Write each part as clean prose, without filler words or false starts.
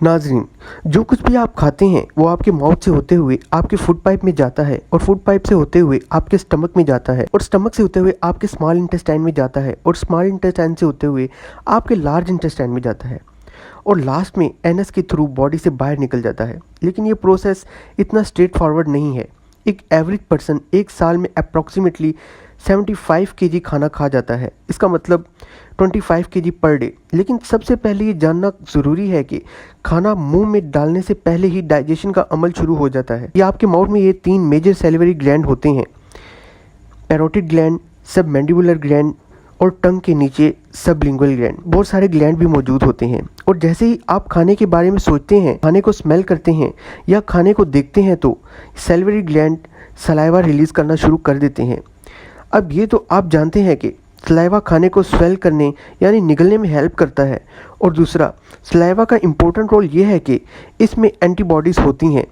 नाज़रीन, जो कुछ भी आप खाते हैं वो आपके माउथ से होते हुए आपके फूड पाइप में जाता है और फूड पाइप से होते हुए आपके स्टमक में जाता है और स्टमक से होते हुए आपके स्मॉल इंटेस्टाइन में जाता है और स्मॉल इंटेस्टाइन से होते हुए आपके लार्ज इंटेस्टाइन में जाता है और लास्ट में एनस के थ्रू बॉडी से बाहर निकल जाता है। लेकिन ये प्रोसेस इतना स्ट्रेट फॉरवर्ड नहीं है। एक एवरेज पर्सन एक साल में अप्रॉक्सीमेटली 75 केजी खाना खा जाता है, इसका मतलब 25 केजी पर डे। लेकिन सबसे पहले ये जानना ज़रूरी है कि खाना मुंह में डालने से पहले ही डाइजेशन का अमल शुरू हो जाता है। ये आपके माउथ में ये 3 मेजर सैलिवरी ग्लैंड होते हैं, पैरोटिड ग्लैंड, सबमैंडिबुलर ग्लैंड और टंग के नीचे सबलिंगुअल ग्लैंड। बहुत सारे ग्लैंड भी मौजूद होते हैं और जैसे ही आप खाने के बारे में सोचते हैं, खाने को स्मेल करते हैं या खाने को देखते हैं तो सैलिवरी ग्लैंड सलाइवा रिलीज़ करना शुरू कर देते हैं। अब ये तो आप जानते हैं कि सलाइवा खाने को स्वेल करने यानी निगलने में हेल्प करता है और दूसरा सलाइवा का इम्पोर्टेंट रोल ये है कि इसमें एंटीबॉडीज़ होती हैं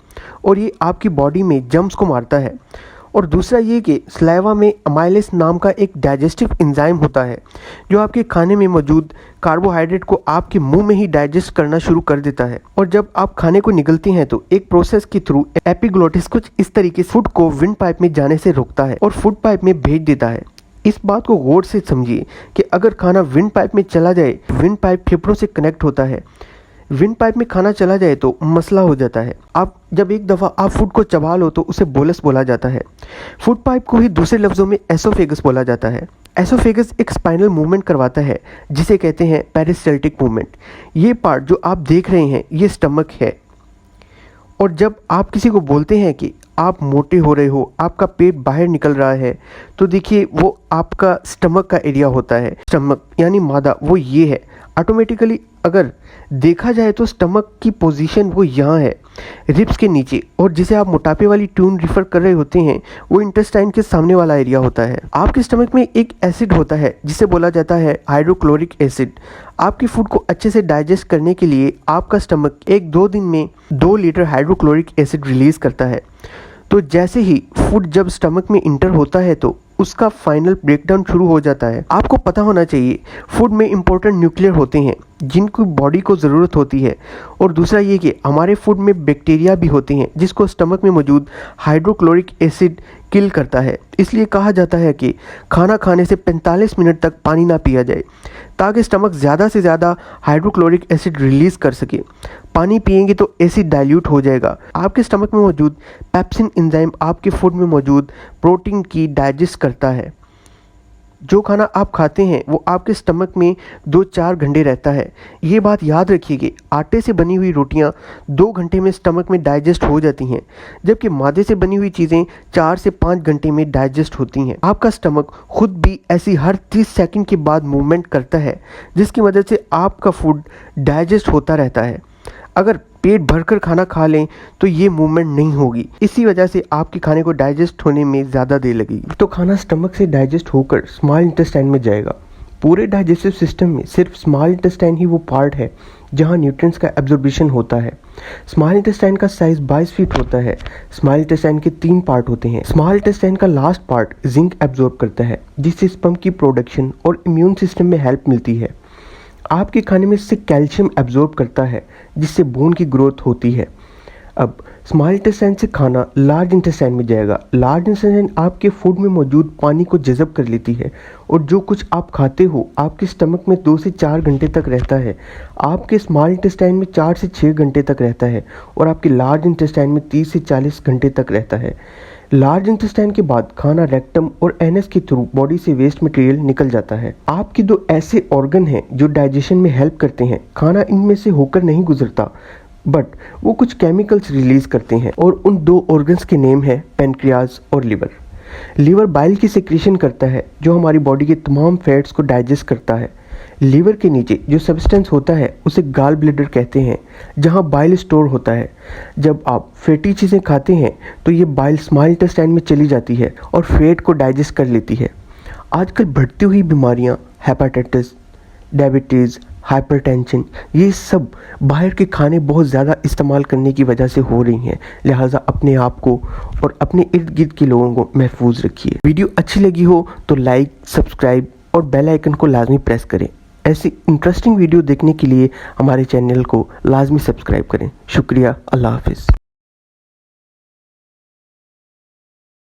और ये आपकी बॉडी में जर्म्स को मारता है। और दूसरा ये कि सलाइवा में अमाइलेस नाम का एक डाइजेस्टिव एंजाइम होता है जो आपके खाने में मौजूद कार्बोहाइड्रेट को आपके मुंह में ही डाइजेस्ट करना शुरू कर देता है। और जब आप खाने को निगलते हैं तो एक प्रोसेस के थ्रू एपिग्लोटिस कुछ इस तरीके से फूड को विंड पाइप में जाने से रोकता है और फूड पाइप में भेज देता है। इस बात को गौर से समझिए कि अगर खाना विंड पाइप में चला जाए, विंड पाइप फेफड़ों से कनेक्ट होता है, विंड पाइप में खाना चला जाए तो मसला हो जाता है। आप जब एक दफ़ा आप फूड को चबा लो तो उसे बोलस बोला जाता है। फूड पाइप को ही दूसरे लफ्ज़ों में एसोफेगस बोला जाता है। एसोफेगस एक स्पाइनल मूवमेंट करवाता है जिसे कहते हैं पेरिस्टल्टिक मूवमेंट। ये पार्ट जो आप देख रहे हैं ये स्टमक है। और जब आप किसी को बोलते हैं कि आप मोटे हो रहे हो, आपका पेट बाहर निकल रहा है, तो देखिए वो आपका स्टमक का एरिया होता है। स्टमक यानी मादा वो ये है। ऑटोमेटिकली अगर देखा जाए तो स्टमक की पोजीशन वो यहाँ है, रिब्स के नीचे, और जिसे आप मोटापे वाली ट्यून रिफ़र कर रहे होते हैं वो इंटेस्टाइन के सामने वाला एरिया होता है। आपके स्टमक में एक एसिड होता है जिसे बोला जाता है हाइड्रोक्लोरिक एसिड। आपकी फूड को अच्छे से डाइजेस्ट करने के लिए आपका स्टमक 1-2 दिन में 2 लीटर हाइड्रोक्लोरिक एसिड रिलीज़ करता है। तो जैसे ही फूड जब स्टमक में इंटर होता है तो उसका फाइनल ब्रेकडाउन शुरू हो जाता है। आपको पता होना चाहिए फूड में इंपॉर्टेंट न्यूक्लियर होते हैं जिनको बॉडी को ज़रूरत होती है, और दूसरा ये कि हमारे फूड में बैक्टीरिया भी होते हैं जिसको स्टमक में मौजूद हाइड्रोक्लोरिक एसिड किल करता है। इसलिए कहा जाता है कि खाना खाने से 45 मिनट तक पानी ना पिया जाए ताकि स्टमक ज़्यादा से ज़्यादा हाइड्रोक्लोरिक एसिड रिलीज़ कर सके। पानी पिएंगे तो एसिड डाइल्यूट हो जाएगा। आपके स्टमक में मौजूद पेप्सिन एंजाइम आपके फूड में मौजूद प्रोटीन की डाइजेस्ट करता है। जो खाना आप खाते हैं वो आपके स्टमक में 2-4 घंटे रहता है। ये बात याद रखिए कि आटे से बनी हुई रोटियां 2 घंटे में स्टमक में डाइजेस्ट हो जाती हैं, जबकि मैदे से बनी हुई चीज़ें 4 से 5 घंटे में डाइजेस्ट होती हैं। आपका स्टमक खुद भी ऐसी हर 30 सेकंड के बाद मूवमेंट करता है जिसकी मदद से आपका फूड डाइजेस्ट होता रहता है। अगर पेट भरकर खाना खा लें तो ये मूवमेंट नहीं होगी। इसी वजह से आपके खाने को डाइजेस्ट होने में ज़्यादा देर लगेगी। तो खाना स्टमक से डाइजेस्ट होकर स्मॉल इंटेस्टाइन में जाएगा। पूरे डाइजेस्टिव सिस्टम में सिर्फ स्मॉल इंटेस्टाइन ही वो पार्ट है जहां न्यूट्रिएंट्स का एब्जॉर्प्शन होता है। स्मॉल इंटेस्टाइन का साइज 22 फीट होता है। स्मॉल इंटेस्टाइन के 3 पार्ट होते हैं। स्मॉल इंटेस्टाइन का लास्ट पार्ट जिंक एब्जॉर्ब करता है जिससे स्पर्म की प्रोडक्शन और इम्यून सिस्टम में हेल्प मिलती है। आपके खाने में से कैल्शियम एब्जॉर्ब करता है जिससे बोन की ग्रोथ होती है। अब स्मॉल इंटेस्टाइन से खाना लार्ज इंटेस्टाइन में जाएगा। लार्ज इंटेस्टाइन आपके फूड में मौजूद पानी को जज़ब कर लेती है और जो कुछ आप खाते हो आपके स्टमक में 2 से 4 घंटे तक रहता है, आपके स्मॉल इंटेस्टाइन में 4 से 6 घंटे तक रहता है और आपके लार्ज इंटेस्टाइन में 30 से 40 घंटे तक रहता है। लार्ज इंटेस्टाइन के बाद खाना रेक्टम और एनस के थ्रू बॉडी से वेस्ट मटेरियल निकल जाता है। आपके 2 ऐसे ऑर्गन हैं जो डाइजेशन में हेल्प करते हैं। खाना इनमें से होकर नहीं गुजरता बट वो कुछ केमिकल्स रिलीज करते हैं और उन 2 ऑर्गन्स के नेम है पेनक्रियाज और लिवर। लिवर बाइल की सेक्रेशन करता है जो हमारी बॉडी के तमाम फैट्स को डाइजेस्ट करता है। लीवर के नीचे जो सब्सटेंस होता है उसे गाल ब्लैडर कहते हैं जहां बाइल स्टोर होता है। जब आप फैटी चीज़ें खाते हैं तो ये बाइल स्मॉल इंटेस्टाइन में चली जाती है और फैट को डाइजेस्ट कर लेती है। आजकल बढ़ती हुई बीमारियां हेपेटाइटिस, डायबिटीज़, हाइपरटेंशन, ये सब बाहर के खाने बहुत ज़्यादा इस्तेमाल करने की वजह से हो रही हैं। लिहाजा अपने आप को और अपने इर्द गिर्द के लोगों को महफूज रखिए। वीडियो अच्छी लगी हो तो लाइक, सब्सक्राइब और बेल आइकन को लाजमी प्रेस करें। ऐसी इंटरेस्टिंग वीडियो देखने के लिए हमारे चैनल को लाजमी सब्सक्राइब करें। शुक्रिया। अल्लाह हाफिज़।